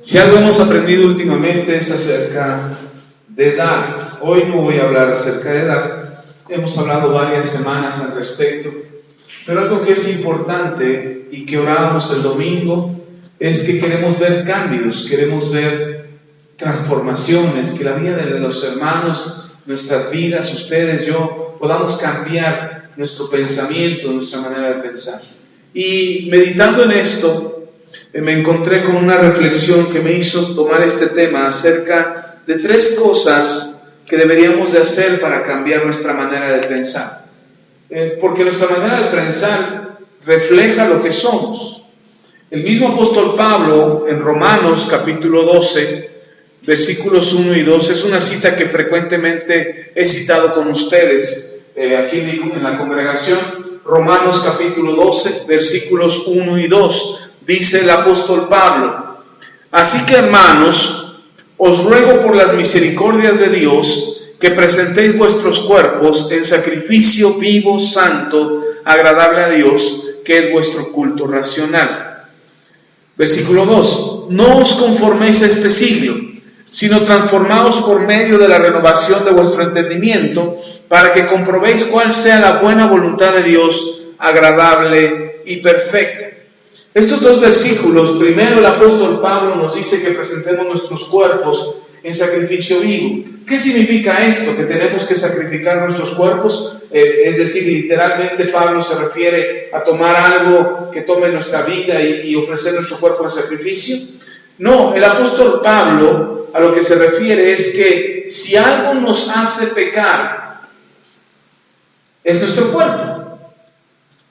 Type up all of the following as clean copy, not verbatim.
Si algo hemos aprendido últimamente es acerca de dar. Hoy no voy a hablar acerca de dar. Hemos hablado varias semanas al respecto. Pero algo que es importante y que orábamos el domingo es que queremos ver cambios, queremos ver transformaciones, que la vida de los hermanos, nuestras vidas, ustedes, yo, podamos cambiar nuestro pensamiento, nuestra manera de pensar. Y meditando en esto, me encontré con una reflexión que me hizo tomar este tema acerca de 3 cosas que deberíamos de hacer para cambiar nuestra manera de pensar. Porque nuestra manera de pensar refleja lo que somos. El mismo apóstol Pablo en Romanos capítulo 12, versículos 1 y 2, es una cita que frecuentemente he citado con ustedes aquí en la congregación. Romanos capítulo 12, versículos 1 y 2, dice el apóstol Pablo: así que, hermanos, os ruego por las misericordias de Dios que presentéis vuestros cuerpos en sacrificio vivo, santo, agradable a Dios, que es vuestro culto racional. Versículo 2: no os conforméis a este siglo, sino transformaos por medio de la renovación de vuestro entendimiento, para que comprobéis cuál sea la buena voluntad de Dios, agradable y perfecta. Estos 2 versículos, primero el apóstol Pablo nos dice que presentemos nuestros cuerpos en sacrificio vivo. ¿Qué significa esto? ¿Que tenemos que sacrificar nuestros cuerpos? Es decir, literalmente Pablo se refiere a tomar algo que tome nuestra vida y ofrecer nuestro cuerpo en sacrificio. No, el apóstol Pablo a lo que se refiere es que si algo nos hace pecar, es nuestro cuerpo.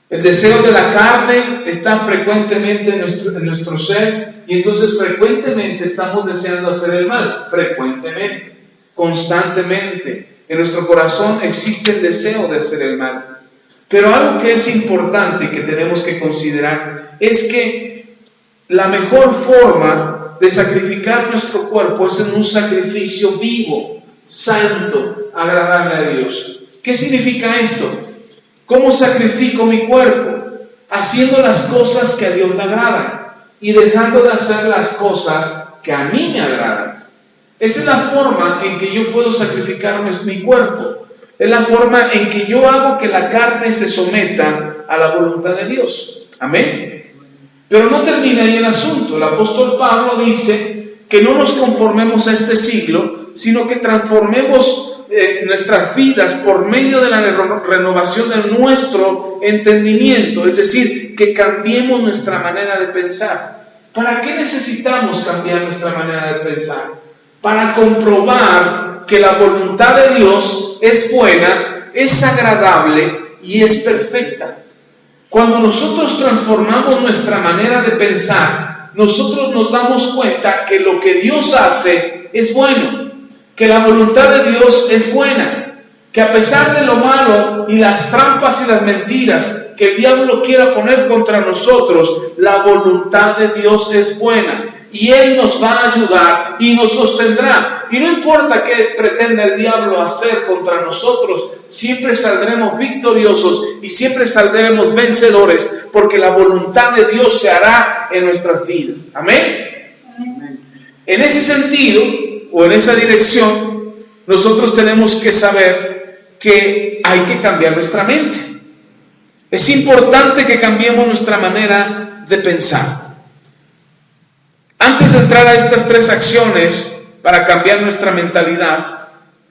El deseo de la carne está frecuentemente en nuestro ser, y entonces frecuentemente estamos deseando hacer el mal, frecuentemente, constantemente. En nuestro corazón existe el deseo de hacer el mal. Pero algo que es importante y que tenemos que considerar es que la mejor forma de sacrificar nuestro cuerpo es en un sacrificio vivo, santo, agradable a Dios. ¿Qué significa esto? ¿Cómo sacrifico mi cuerpo? Haciendo las cosas que a Dios le agradan y dejando de hacer las cosas que a mí me agradan. Esa es la forma en que yo puedo sacrificar mi cuerpo. Es la forma en que yo hago que la carne se someta a la voluntad de Dios. Amén. Pero no termina ahí el asunto. El apóstol Pablo dice que no nos conformemos a este siglo, sino que transformemos nuestras vidas por medio de la renovación de nuestro entendimiento, es decir, que cambiemos nuestra manera de pensar. ¿Para qué necesitamos cambiar nuestra manera de pensar? Para comprobar que la voluntad de Dios es buena, es agradable y es perfecta. Cuando nosotros transformamos nuestra manera de pensar, nosotros nos damos cuenta que lo que Dios hace es bueno, que la voluntad de Dios es buena, que a pesar de lo malo y las trampas y las mentiras que el diablo quiera poner contra nosotros, la voluntad de Dios es buena y Él nos va a ayudar y nos sostendrá. Y no importa qué pretenda el diablo hacer contra nosotros, siempre saldremos victoriosos y siempre saldremos vencedores, porque la voluntad de Dios se hará en nuestras vidas. Amén. Amén. En ese sentido, o en esa dirección, nosotros tenemos que saber que hay que cambiar nuestra mente. Es importante que cambiemos nuestra manera de pensar. Antes de entrar a estas 3 acciones para cambiar nuestra mentalidad,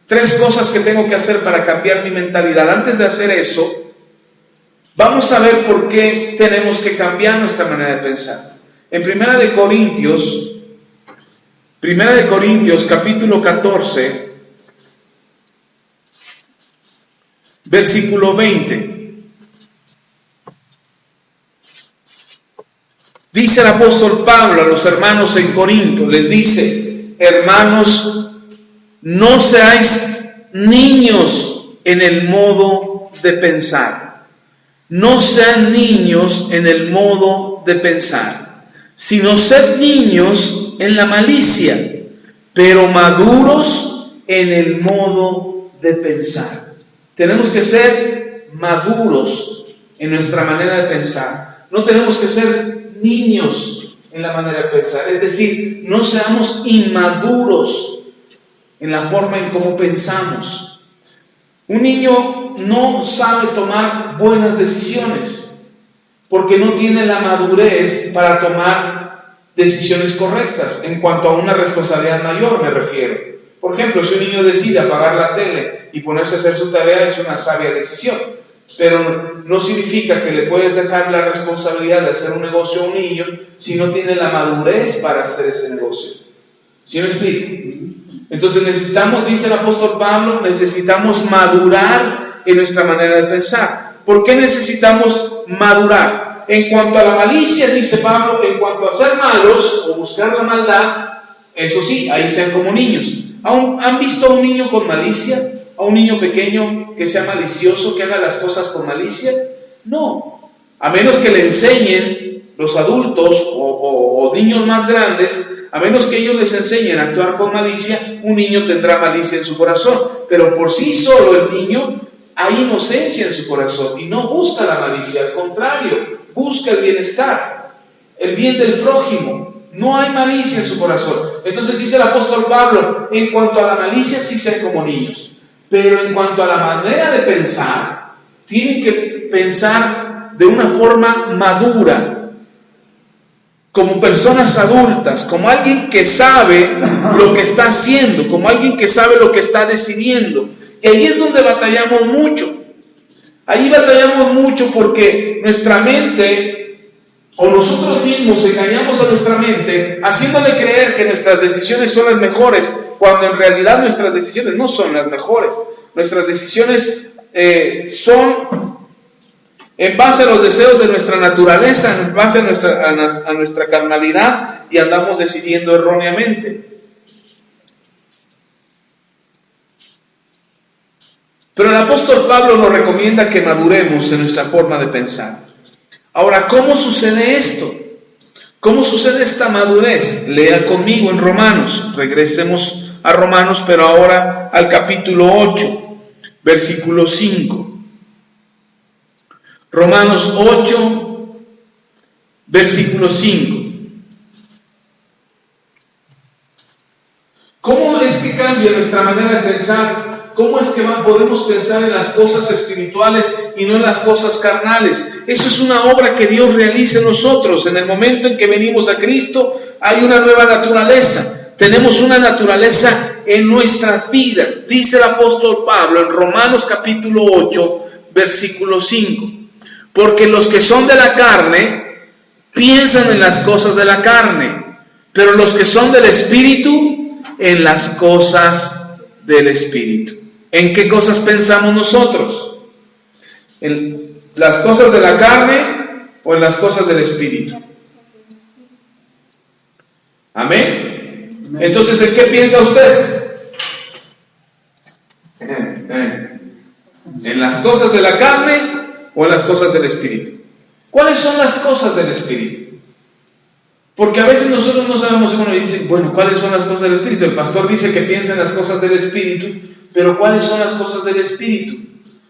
3 cosas que tengo que hacer para cambiar mi mentalidad. Antes de hacer eso, vamos a ver por qué tenemos que cambiar nuestra manera de pensar. En Primera de Corintios capítulo 14, versículo 20. Dice el apóstol Pablo a los hermanos en Corinto, les dice: hermanos, no seáis niños en el modo de pensar. No sean niños en el modo de pensar, sino sed niños en la malicia, pero maduros en el modo de pensar. Tenemos que ser maduros en nuestra manera de pensar. No tenemos que ser niños en la manera de pensar. Es decir, no seamos inmaduros en la forma en cómo pensamos. Un niño no sabe tomar buenas decisiones porque no tiene la madurez para tomar decisiones correctas en cuanto a una responsabilidad mayor, me refiero. Por ejemplo, si un niño decide apagar la tele y ponerse a hacer su tarea, es una sabia decisión. Pero no significa que le puedes dejar la responsabilidad de hacer un negocio a un niño si no tiene la madurez para hacer ese negocio. ¿Sí me explico? Entonces necesitamos, dice el apóstol Pablo, necesitamos madurar en nuestra manera de pensar. ¿Por qué necesitamos madurar? En cuanto a la malicia, dice Pablo, en cuanto a ser malos o buscar la maldad, eso sí, ahí sean como niños. ¿Han visto a un niño con malicia? ¿A un niño pequeño que sea malicioso, que haga las cosas con malicia? No, a menos que le enseñen los adultos o niños más grandes, a menos que ellos les enseñen a actuar con malicia, un niño tendrá malicia en su corazón, pero por sí solo el niño hay inocencia en su corazón y no busca la malicia, al contrario, busca el bienestar, el bien del prójimo. No hay malicia en su corazón. Entonces dice el apóstol Pablo, en cuanto a la malicia sí sean como niños, pero en cuanto a la manera de pensar, tienen que pensar de una forma madura, como personas adultas, como alguien que sabe lo que está haciendo, como alguien que sabe lo que está decidiendo. Y ahí es donde batallamos mucho. Ahí batallamos mucho porque nuestra mente o nosotros mismos engañamos a nuestra mente haciéndole creer que nuestras decisiones son las mejores, cuando en realidad nuestras decisiones no son las mejores. Nuestras decisiones son en base a los deseos de nuestra naturaleza, en base a nuestra carnalidad, y andamos decidiendo erróneamente. Pero el apóstol Pablo nos recomienda que maduremos en nuestra forma de pensar. Ahora, ¿cómo sucede esto? ¿Cómo sucede esta madurez? Lea conmigo en Romanos. Regresemos a Romanos, pero ahora al capítulo 8, versículo 5. Romanos 8, versículo 5. ¿Cómo es que cambia nuestra manera de pensar? ¿Cómo es que podemos pensar en las cosas espirituales y no en las cosas carnales? Eso es una obra que Dios realiza en nosotros. En el momento en que venimos a Cristo, hay una nueva naturaleza. Tenemos una naturaleza en nuestras vidas. Dice el apóstol Pablo en Romanos capítulo 8, versículo 5. Porque los que son de la carne piensan en las cosas de la carne, pero los que son del Espíritu, en las cosas del Espíritu. ¿En qué cosas pensamos nosotros? ¿En las cosas de la carne o en las cosas del Espíritu? ¿Amén? Entonces, ¿en qué piensa usted? ¿En las cosas de la carne o en las cosas del Espíritu? ¿Cuáles son las cosas del Espíritu? Porque a veces nosotros no sabemos, uno dice, bueno, ¿cuáles son las cosas del Espíritu? El pastor dice que piensa en las cosas del Espíritu, pero ¿cuáles son las cosas del Espíritu?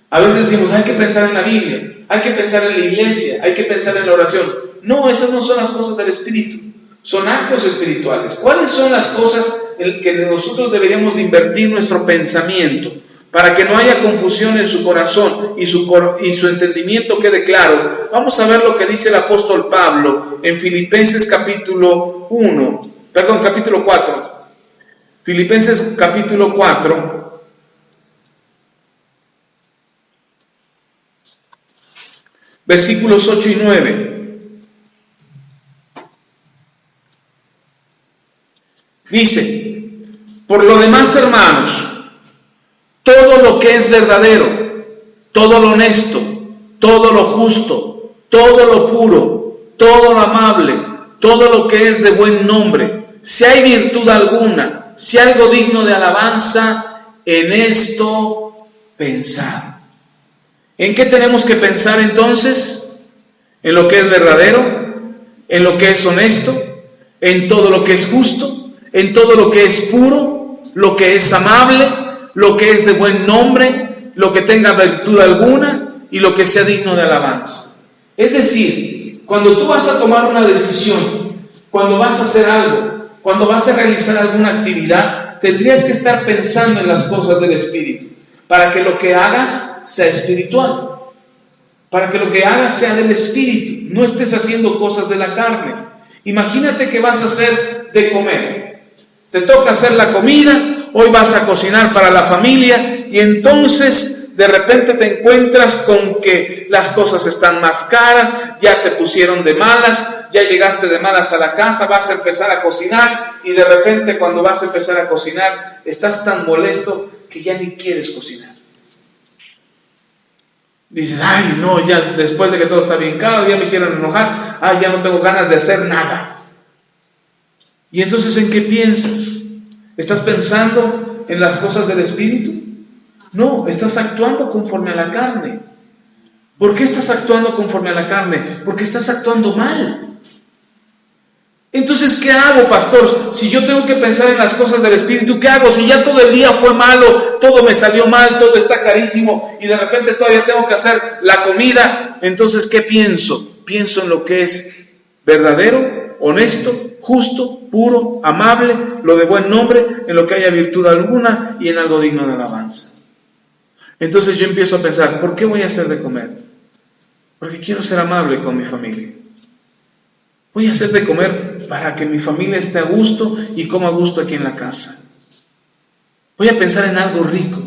A veces decimos, hay que pensar en la Biblia, hay que pensar en la iglesia, hay que pensar en la oración. No, esas no son las cosas del Espíritu, son actos espirituales. ¿Cuáles son las cosas en que nosotros deberíamos invertir nuestro pensamiento para que no haya confusión en su corazón y su entendimiento quede claro? Vamos a ver lo que dice el apóstol Pablo en Filipenses capítulo 4. Filipenses capítulo 4. Versículos 8 y 9. Dice, por lo demás, hermanos, todo lo que es verdadero, todo lo honesto, todo lo justo, todo lo puro, todo lo amable, todo lo que es de buen nombre, si hay virtud alguna, si algo digno de alabanza, en esto pensad. ¿En qué tenemos que pensar entonces? En lo que es verdadero, en lo que es honesto, en todo lo que es justo, en todo lo que es puro, lo que es amable, lo que es de buen nombre, lo que tenga virtud alguna y lo que sea digno de alabanza. Es decir, cuando tú vas a tomar una decisión cuando vas a hacer algo, cuando vas a realizar alguna actividad, tendrías que estar pensando en las cosas del Espíritu, para que lo que hagas sea espiritual, para que lo que hagas sea del Espíritu, no estés haciendo cosas de la carne. Imagínate que vas a hacer de comer, te toca hacer la comida, hoy vas a cocinar para la familia y entonces de repente te encuentras con que las cosas están más caras, ya te pusieron de malas, ya llegaste de malas a la casa, vas a empezar a cocinar y de repente cuando vas a empezar a cocinar estás tan molesto que ya ni quieres cocinar. Dices, ay no, ya después de que todo está bien caro, ya me hicieron enojar, ay ya no tengo ganas de hacer nada. Y entonces ¿en qué piensas? ¿Estás pensando en las cosas del Espíritu? No, estás actuando conforme a la carne. ¿Por qué estás actuando conforme a la carne? Porque estás actuando mal. Entonces, ¿qué hago, pastor? Si yo tengo que pensar en las cosas del Espíritu, ¿qué hago? Si ya todo el día fue malo, todo me salió mal, todo está carísimo y de repente todavía tengo que hacer la comida, entonces, ¿qué pienso? Pienso en lo que es verdadero, honesto, justo, puro, amable, lo de buen nombre, en lo que haya virtud alguna y en algo digno de alabanza. Entonces yo empiezo a pensar, ¿por qué voy a hacer de comer? Porque quiero ser amable con mi familia. Voy a hacer de comer para que mi familia esté a gusto y coma a gusto aquí en la casa. Voy a pensar en algo rico.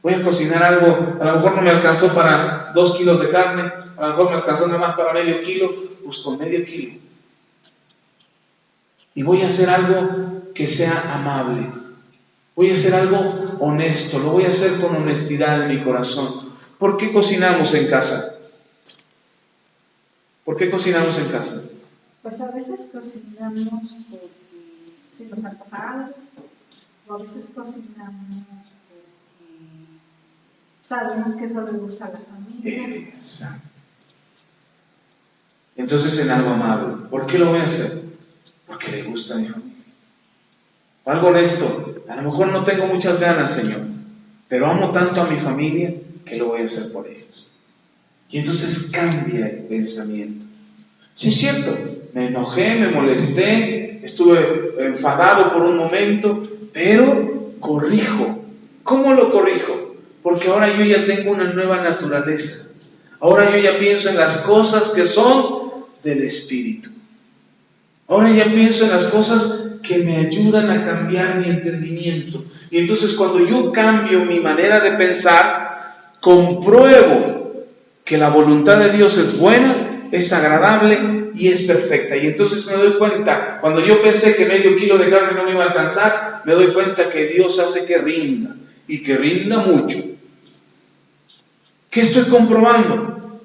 Voy a cocinar algo, a lo mejor no me alcanzó para 2 kilos de carne, a lo mejor me alcanzó nada más para medio kilo, pues con medio kilo. Y voy a hacer algo que sea amable. Voy a hacer algo honesto, lo voy a hacer con honestidad en mi corazón. ¿Por qué cocinamos en casa? ¿Por qué cocinamos en casa? Pues a veces cocinamos porque se nos antoja algo, o a veces cocinamos porque sabemos que eso le gusta a la familia. Exacto. Entonces en algo amable. ¿Por qué lo voy a hacer? Porque le gusta a mi familia. O algo honesto. A lo mejor no tengo muchas ganas, Señor, pero amo tanto a mi familia que lo voy a hacer por ellos. Y entonces cambia el pensamiento. Sí, es cierto, me enojé, me molesté, estuve enfadado por un momento, pero corrijo. ¿Cómo lo corrijo? Porque ahora yo ya tengo una nueva naturaleza. Ahora yo ya pienso en las cosas que son del Espíritu. Ahora ya pienso en las cosas que me ayudan a cambiar mi entendimiento. Y entonces cuando yo cambio mi manera de pensar, compruebo que la voluntad de Dios es buena, es agradable y es perfecta. Y entonces me doy cuenta, cuando yo pensé que medio kilo de carne no me iba a alcanzar, me doy cuenta que Dios hace que rinda y que rinda mucho. ¿Qué estoy comprobando?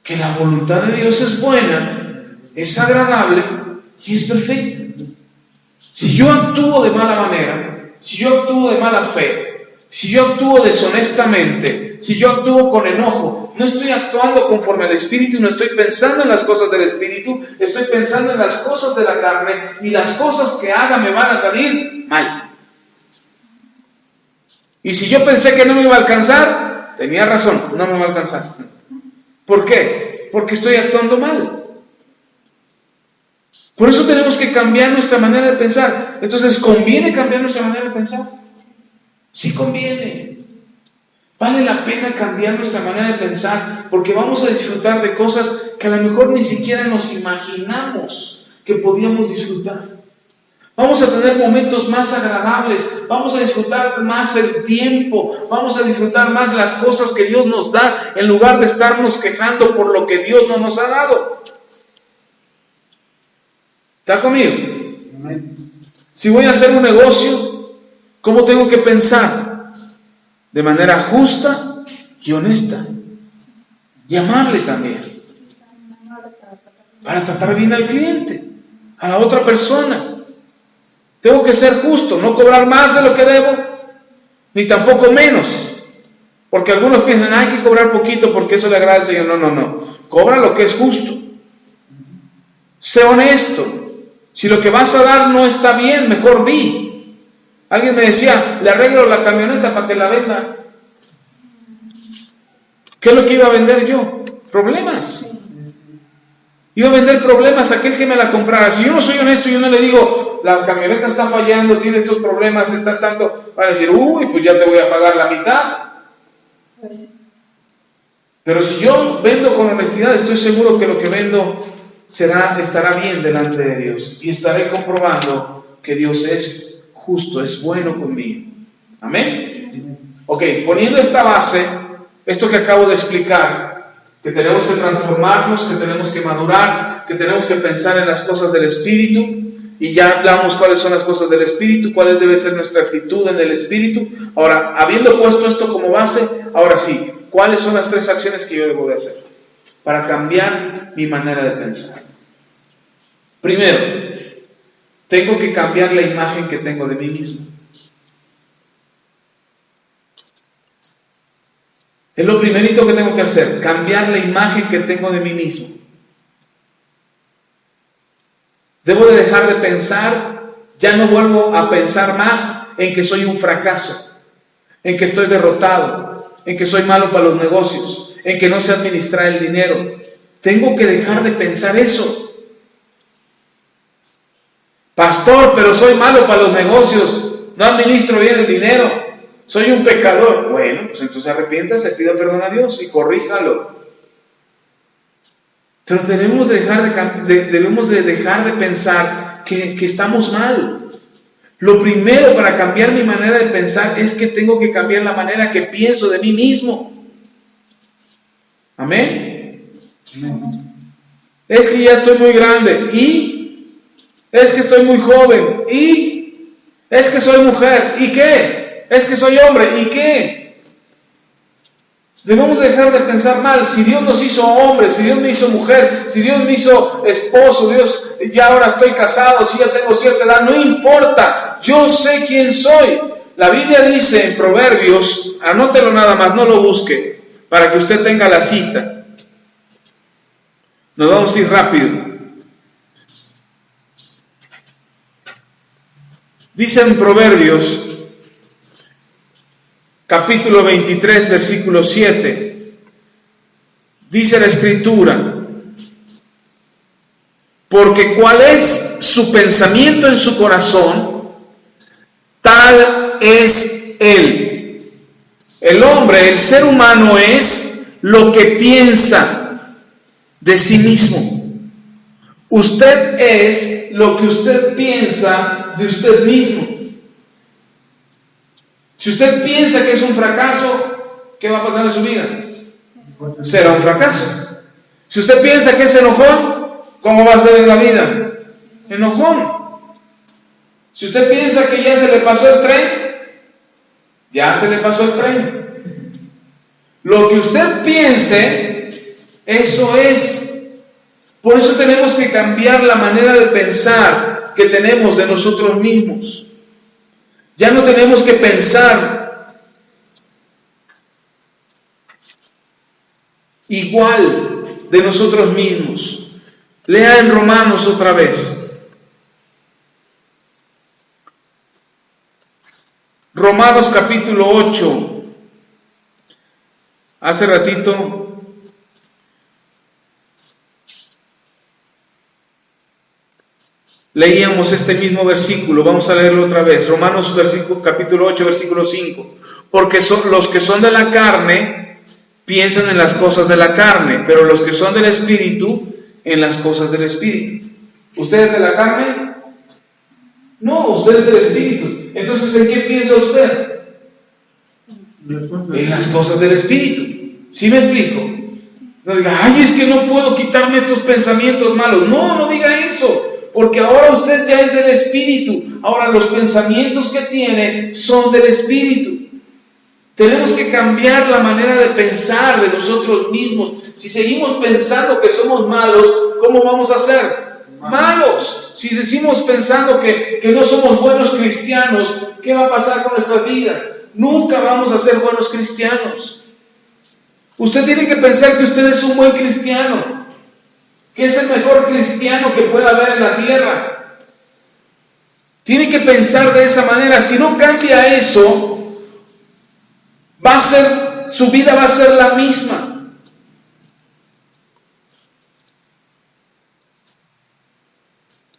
Que la voluntad de Dios es buena, es agradable y es perfecta. Si yo actúo de mala manera, si yo actúo de mala fe, si yo actúo deshonestamente, si yo actúo con enojo, no estoy actuando conforme al Espíritu, no estoy pensando en las cosas del Espíritu, estoy pensando en las cosas de la carne y las cosas que haga me van a salir mal. Y si yo pensé que no me iba a alcanzar, tenía razón, no me va a alcanzar. ¿Por qué? Porque estoy actuando mal. Por eso tenemos que cambiar nuestra manera de pensar. Entonces, ¿conviene cambiar nuestra manera de pensar? Sí conviene. Vale la pena cambiar nuestra manera de pensar porque vamos a disfrutar de cosas que a lo mejor ni siquiera nos imaginamos que podíamos disfrutar. Vamos a tener momentos más agradables, vamos a disfrutar más el tiempo, vamos a disfrutar más las cosas que Dios nos da en lugar de estarnos quejando por lo que Dios no nos ha dado. ¿Está conmigo? Si voy a hacer un negocio, ¿cómo tengo que pensar? De manera justa y honesta y amable también, para tratar bien al cliente, a la otra persona. Tengo que ser justo, no cobrar más de lo que debo, ni tampoco menos, porque algunos piensan, hay que cobrar poquito porque eso le agrada al Señor. No, cobra lo que es justo. Sé honesto. Si lo que vas a dar no está bien, mejor di. Alguien me decía, le arreglo la camioneta para que la venda. ¿Qué es lo que iba a vender yo? Problemas. Iba a vender problemas a aquel que me la comprara. Si yo no soy honesto, yo no le digo, la camioneta está fallando, tiene estos problemas, está tanto, van a decir, uy, pues ya te voy a pagar la mitad. Pues, Pero si yo vendo con honestidad, estoy seguro que lo que vendo estará bien delante de Dios. Y estaré comprobando que Dios es justo, es bueno conmigo. Amén. Ok, poniendo esta base, esto que acabo de explicar, que tenemos que transformarnos, que tenemos que madurar, que tenemos que pensar en las cosas del Espíritu, y ya hablamos cuáles son las cosas del Espíritu, cuál debe ser nuestra actitud en el Espíritu. Ahora, habiendo puesto esto como base, ahora sí, ¿cuáles son las 3 acciones que yo debo de hacer para cambiar mi manera de pensar? Primero, tengo que cambiar la imagen que tengo de mí mismo. Es lo primerito que tengo que hacer, cambiar la imagen que tengo de mí mismo. Debo de dejar de pensar, ya no vuelvo a pensar más en que soy un fracaso, en que estoy derrotado, en que soy malo para los negocios, en que no sé administrar el dinero. Tengo que dejar de pensar eso. Pastor, pero soy malo para los negocios, no administro bien el dinero. Soy un pecador. Bueno, pues entonces arrepiéntase, pida perdón a Dios y corríjalo. Pero debemos de dejar de pensar que estamos mal. Lo primero para cambiar mi manera de pensar es que tengo que cambiar la manera que pienso de mí mismo. Amén. Es que ya estoy muy grande y es que estoy muy joven y es que soy mujer y ¿qué? Es que soy hombre, ¿y qué? Debemos dejar de pensar mal. Si Dios nos hizo hombre, si Dios me hizo mujer, si Dios me hizo esposo, Dios, ya ahora estoy casado, si ya tengo cierta edad, no importa. Yo sé quién soy. La Biblia dice en Proverbios, anótelo nada más, no lo busque, para que usted tenga la cita. Nos vamos a ir rápido. Dice en Proverbios, capítulo 23, versículo 7, dice la Escritura, porque cuál es su pensamiento en su corazón, tal es él. El hombre, el ser humano es lo que piensa de sí mismo. Usted es lo que usted piensa de usted mismo. Si usted piensa que es un fracaso, ¿qué va a pasar en su vida? Será un fracaso. Si usted piensa que es enojón, ¿cómo va a ser en la vida? Enojón. Si usted piensa que ya se le pasó el tren, ya se le pasó el tren. Lo que usted piense, eso es. Por eso tenemos que cambiar la manera de pensar que tenemos de nosotros mismos. Ya no tenemos que pensar igual de nosotros mismos. Lea en Romanos otra vez. Romanos capítulo 8. Hace ratito leíamos este mismo versículo, vamos a leerlo otra vez. Romanos capítulo 8, versículo 5. Porque los que son de la carne piensan en las cosas de la carne, pero los que son del Espíritu, en las cosas del Espíritu. ¿Usted es de la carne? No, usted es del Espíritu. Entonces, ¿en qué piensa usted? En las cosas del Espíritu. ¿Sí me explico? No diga, ay, es que no puedo quitarme estos pensamientos malos. No, no diga eso. Porque ahora usted ya es del Espíritu. Ahora los pensamientos que tiene son del Espíritu. Tenemos que cambiar la manera de pensar de nosotros mismos. Si seguimos pensando que somos malos, ¿cómo vamos a ser? Malos. Si decimos pensando que no somos buenos cristianos, ¿qué va a pasar con nuestras vidas? Nunca vamos a ser buenos cristianos. Usted tiene que pensar que usted es un buen cristiano, que es el mejor cristiano que pueda haber en la tierra. Tiene que pensar de esa manera. Si no cambia eso, su vida va a ser la misma.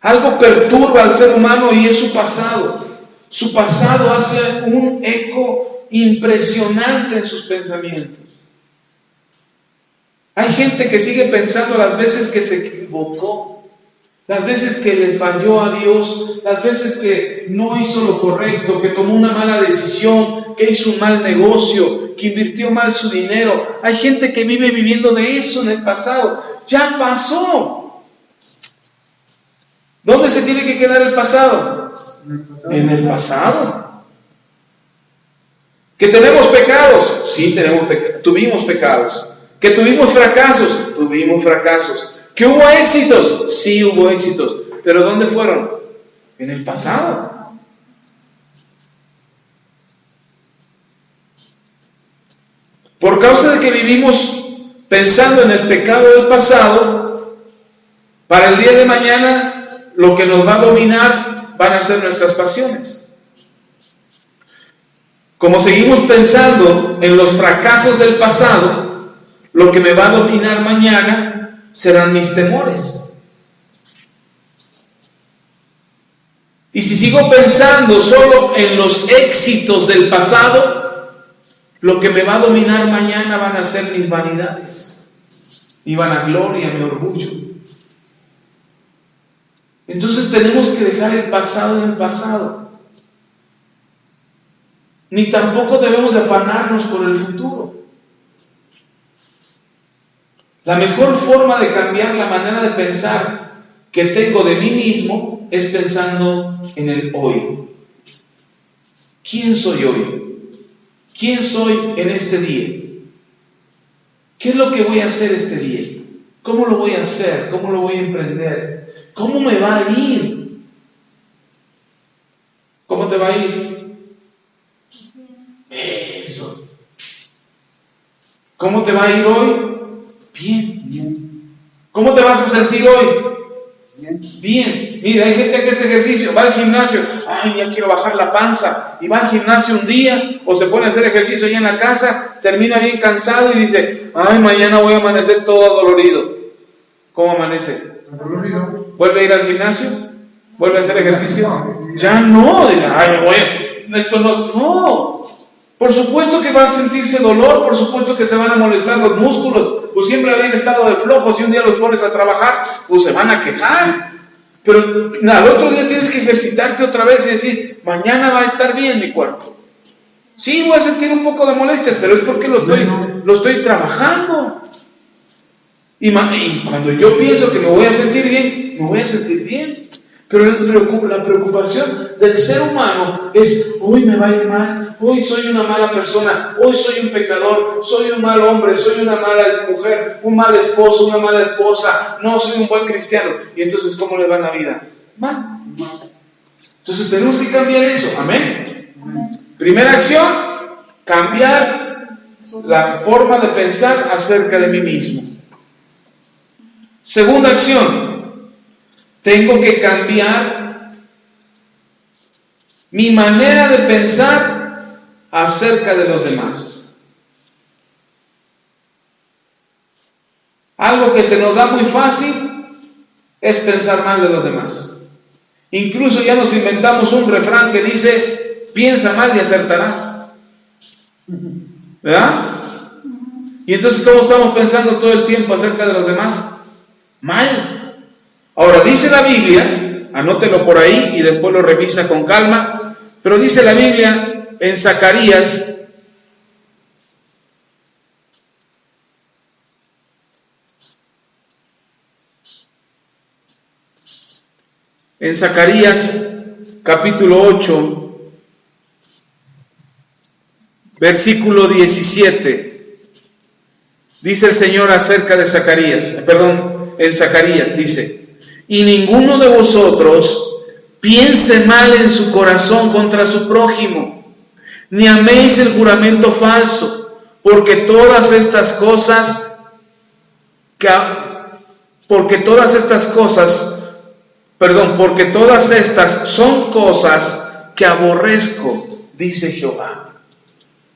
Algo perturba al ser humano y es su pasado. Su pasado hace un eco impresionante en sus pensamientos. Hay gente que sigue pensando las veces que se equivocó, las veces que le falló a Dios, las veces que no hizo lo correcto, que tomó una mala decisión, que hizo un mal negocio, que invirtió mal su dinero. Hay gente que vive viviendo de eso en el pasado. Ya pasó. ¿Dónde se tiene que quedar el pasado? En el pasado. ¿Que tenemos pecados? Sí, tuvimos pecados. ¿Que tuvimos fracasos? Tuvimos fracasos. ¿Que hubo éxitos? Sí, hubo éxitos. ¿Pero dónde fueron? En el pasado. Por causa de que vivimos pensando en el pecado del pasado, para el día de mañana lo que nos va a dominar van a ser nuestras pasiones. Como seguimos pensando en los fracasos del pasado, lo que me va a dominar mañana serán mis temores. Y si sigo pensando solo en los éxitos del pasado, lo que me va a dominar mañana van a ser mis vanidades, mi vanagloria, mi orgullo. Entonces tenemos que dejar el pasado en el pasado. Ni tampoco debemos de afanarnos por el futuro. La mejor forma de cambiar la manera de pensar que tengo de mí mismo es pensando en el hoy. ¿Quién soy hoy? ¿Quién soy en este día? ¿Qué es lo que voy a hacer este día? ¿Cómo lo voy a hacer? ¿Cómo lo voy a emprender? ¿Cómo me va a ir? ¿Cómo te va a ir? Eso. ¿Cómo te va a ir hoy? Bien. ¿Cómo te vas a sentir hoy? Bien. Mira, hay gente que hace ejercicio, va al gimnasio, ay, ya quiero bajar la panza, y va al gimnasio un día, o se pone a hacer ejercicio allá en la casa, termina bien cansado y dice, ay, mañana voy a amanecer todo adolorido. ¿Cómo amanece? Adolorido. ¿Vuelve a ir al gimnasio? ¿Vuelve a hacer ejercicio? Ya no, diga, ay, esto no. Por supuesto que van a sentirse dolor, por supuesto que se van a molestar los músculos, pues siempre habían estado de flojos y un día los pones a trabajar, pues se van a quejar. Pero al otro día tienes que ejercitarte otra vez y decir, mañana va a estar bien mi cuerpo. Sí, voy a sentir un poco de molestias, pero es porque lo estoy trabajando. Y cuando yo pienso que me voy a sentir bien, me voy a sentir bien. Pero la preocupación del ser humano es, hoy me va a ir mal, hoy soy una mala persona, hoy soy un pecador, soy un mal hombre, soy una mala mujer, un mal esposo, una mala esposa, no soy un buen cristiano. Y entonces, ¿cómo le va la vida? Mal. Entonces tenemos que cambiar eso, amén. Primera acción, cambiar la forma de pensar acerca de mí mismo. Segunda acción, tengo que cambiar mi manera de pensar acerca de los demás. Algo que se nos da muy fácil es pensar mal de los demás. Incluso ya nos inventamos un refrán que dice, piensa mal y acertarás. ¿Verdad? Y entonces, ¿cómo estamos pensando todo el tiempo acerca de los demás? Mal. Ahora, dice la Biblia, anótelo por ahí y después lo revisa con calma, pero dice la Biblia en Zacarías, capítulo 8, versículo 17, dice el Señor acerca de en Zacarías dice, y ninguno de vosotros piense mal en su corazón contra su prójimo, ni améis el juramento falso, porque todas estas son cosas que aborrezco, dice Jehová.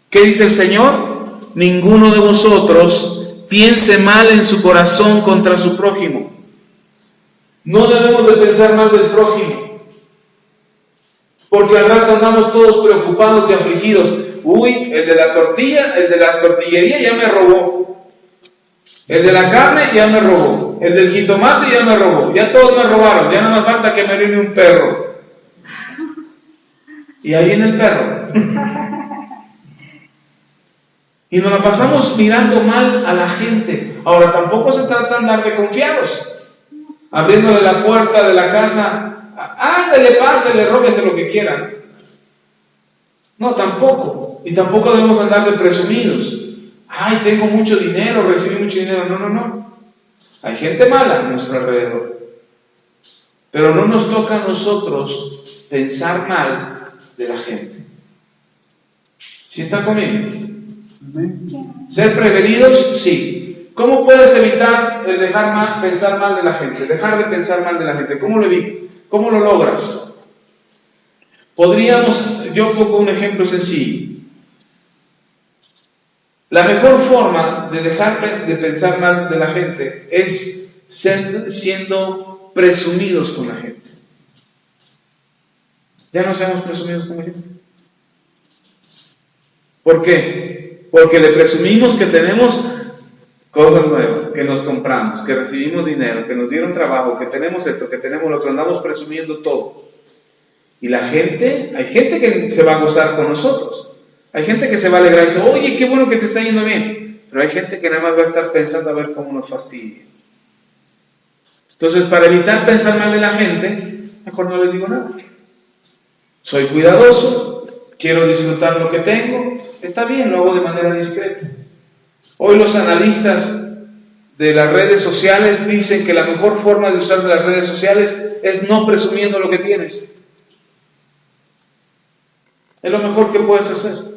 ¿Qué dice el Señor? Ninguno de vosotros piense mal en su corazón contra su prójimo. No debemos de pensar mal del prójimo, porque al rato andamos todos preocupados y afligidos. Uy, el de la tortillería ya me robó. El de la carne ya me robó. El del jitomate ya me robó. Ya todos me robaron. Ya no me falta que me orine un perro. Y ahí viene el perro. Y nos la pasamos mirando mal a la gente. Ahora, tampoco se trata de andar de confiados, abriéndole la puerta de la casa. Ándale, pásale, róbese lo que quieran. No, tampoco. Y tampoco debemos andar de presumidos. Ay, tengo mucho dinero, recibí mucho dinero. No. Hay gente mala a nuestro alrededor. Pero no nos toca a nosotros pensar mal de la gente. ¿Sí está conmigo? ¿Ser prevenidos? Sí. ¿Cómo puedes evitar pensar mal de la gente? Dejar de pensar mal de la gente. ¿Cómo lo evitas? ¿Cómo lo logras? Yo pongo un ejemplo sencillo. La mejor forma de dejar de pensar mal de la gente es siendo presumidos con la gente. Ya no seamos presumidos con la gente. ¿Por qué? Porque le presumimos que tenemos cosas nuevas, que nos compramos, que recibimos dinero, que nos dieron trabajo, que tenemos esto, que tenemos lo otro, andamos presumiendo todo. Y hay gente que se va a gozar con nosotros. Hay gente que se va a alegrar y dice, oye, qué bueno que te está yendo bien. Pero hay gente que nada más va a estar pensando a ver cómo nos fastidia. Entonces, para evitar pensar mal de la gente, mejor no les digo nada. Soy cuidadoso, quiero disfrutar lo que tengo, está bien, lo hago de manera discreta. Hoy los analistas de las redes sociales dicen que la mejor forma de usar las redes sociales es no presumiendo lo que tienes. Es lo mejor que puedes hacer.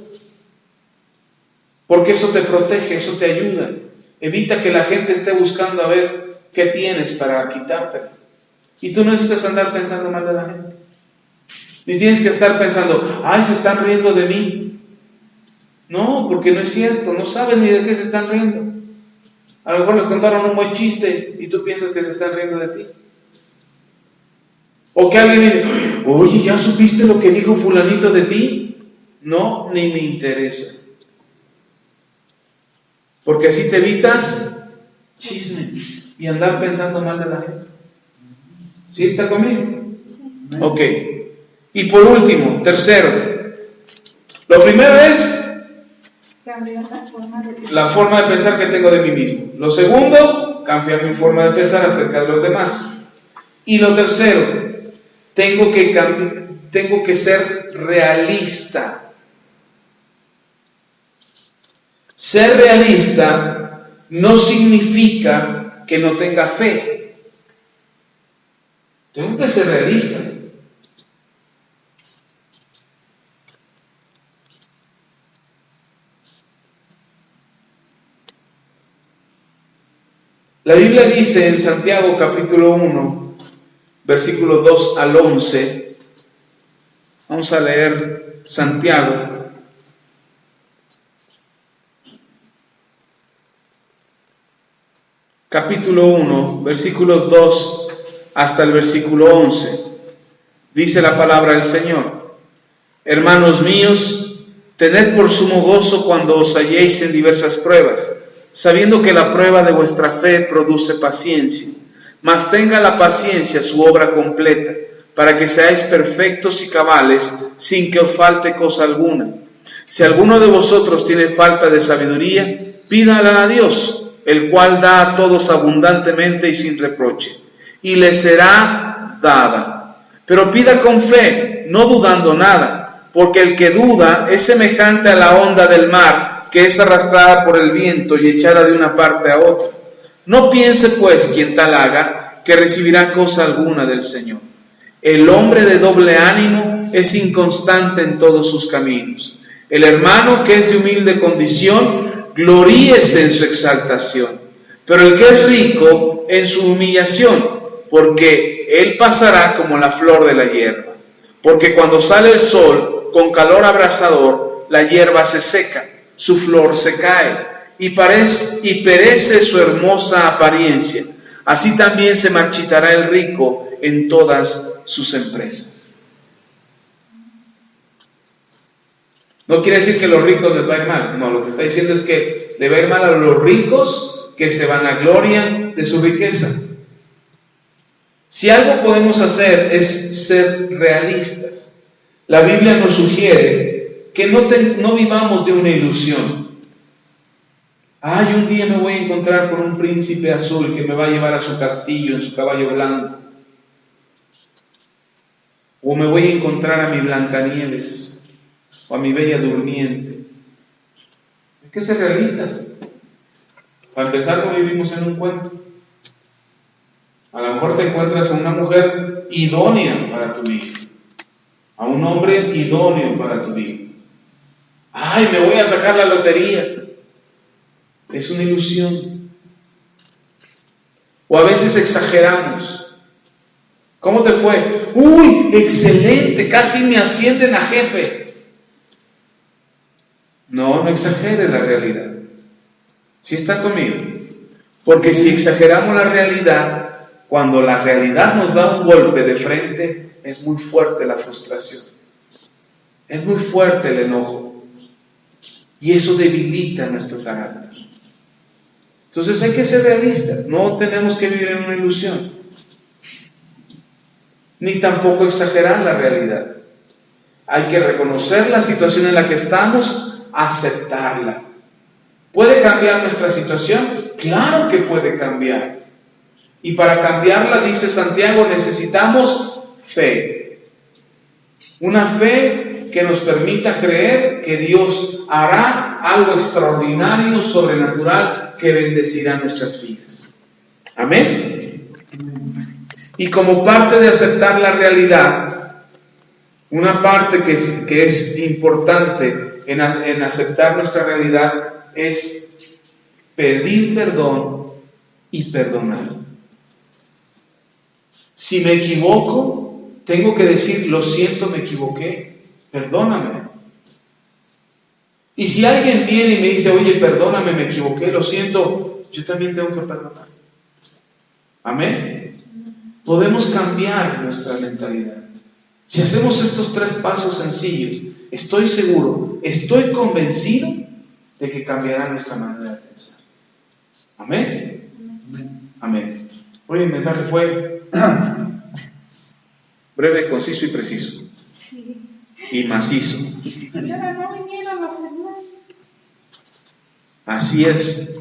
Porque eso te protege, eso te ayuda. Evita que la gente esté buscando a ver qué tienes para quitártelo. Y tú no necesitas andar pensando mal de la gente. Ni tienes que estar pensando, ay, se están riendo de mí. No, porque no es cierto, no sabes ni de qué se están riendo. A lo mejor les contaron un buen chiste y tú piensas que se están riendo de ti. O que alguien dice, oye, ¿ya supiste lo que dijo fulanito de ti? No, ni me interesa. Porque así te evitas chisme y andar pensando mal de la gente. ¿Sí está conmigo? Ok. Y por último, tercero. Lo primero es la forma de pensar que tengo de mí mismo. Lo segundo, cambiar mi forma de pensar acerca de los demás. Y lo tercero, tengo que ser realista. Ser realista no significa que no tenga fe. Tengo que ser realista. La Biblia dice en Santiago capítulo 1, versículos 2 al 11, vamos a leer Santiago. Capítulo 1, versículos 2 hasta el versículo 11. Dice la palabra del Señor: Hermanos míos, tened por sumo gozo cuando os halléis en diversas pruebas, sabiendo que la prueba de vuestra fe produce paciencia. Mas tenga la paciencia su obra completa, para que seáis perfectos y cabales, sin que os falte cosa alguna. Si alguno de vosotros tiene falta de sabiduría, pídala a Dios, el cual da a todos abundantemente y sin reproche, y le será dada. Pero pida con fe, no dudando nada, porque el que duda es semejante a la onda del mar, que es arrastrada por el viento y echada de una parte a otra. No piense pues quien tal haga, que recibirá cosa alguna del Señor. El hombre de doble ánimo es inconstante en todos sus caminos. El hermano que es de humilde condición, gloríese en su exaltación, pero el que es rico en su humillación, porque él pasará como la flor de la hierba. Porque cuando sale el sol con calor abrasador, la hierba se seca, su flor se cae, y perece su hermosa apariencia. así también se marchitará el rico en todas sus empresas. No quiere decir que a los ricos les va a ir mal. No, lo que está diciendo es que le va a ir mal a los ricos que se vanaglorian de su riqueza. Si algo podemos hacer es ser realistas. La Biblia nos sugiere que no vivamos de una ilusión. Ay, un día me voy a encontrar con un príncipe azul que me va a llevar a su castillo en su caballo blanco. O me voy a encontrar a mi Blancanieves o a mi Bella Durmiente. Hay que ser realistas. Para empezar, no vivimos en un cuento. A lo mejor te encuentras a una mujer idónea para tu vida, a un hombre idóneo para tu vida. Ay, me voy a sacar la lotería. Es una ilusión. O a veces exageramos. ¿Cómo te fue? Uy, excelente, casi me ascienden a jefe. No exageres la realidad. ¿Sí está conmigo? Porque si exageramos la realidad, cuando la realidad nos da un golpe de frente, es muy fuerte la frustración. Es muy fuerte el enojo. Y eso debilita nuestro carácter. Entonces hay que ser realistas. No tenemos que vivir en una ilusión. Ni tampoco exagerar la realidad. Hay que reconocer la situación en la que estamos, aceptarla. ¿Puede cambiar nuestra situación? Claro que puede cambiar. Y para cambiarla, dice Santiago, necesitamos fe. Una fe que nos permita creer que Dios hará algo extraordinario, sobrenatural, que bendecirá nuestras vidas. Amén. Y como parte de aceptar la realidad, una parte que es importante en aceptar nuestra realidad es pedir perdón y perdonar. Si me equivoco, tengo que decir, lo siento, me equivoqué, perdóname. Y si alguien viene y me dice, oye, perdóname, me equivoqué, lo siento, yo también tengo que perdonar. Amén. Podemos cambiar nuestra mentalidad. Si hacemos estos 3 pasos sencillos, estoy seguro, estoy convencido de que cambiará nuestra manera de pensar. Amén. Amén. Hoy el mensaje fue breve, conciso y preciso. Sí. Y macizo. Y ahora no vinieron los hermanos. Así es.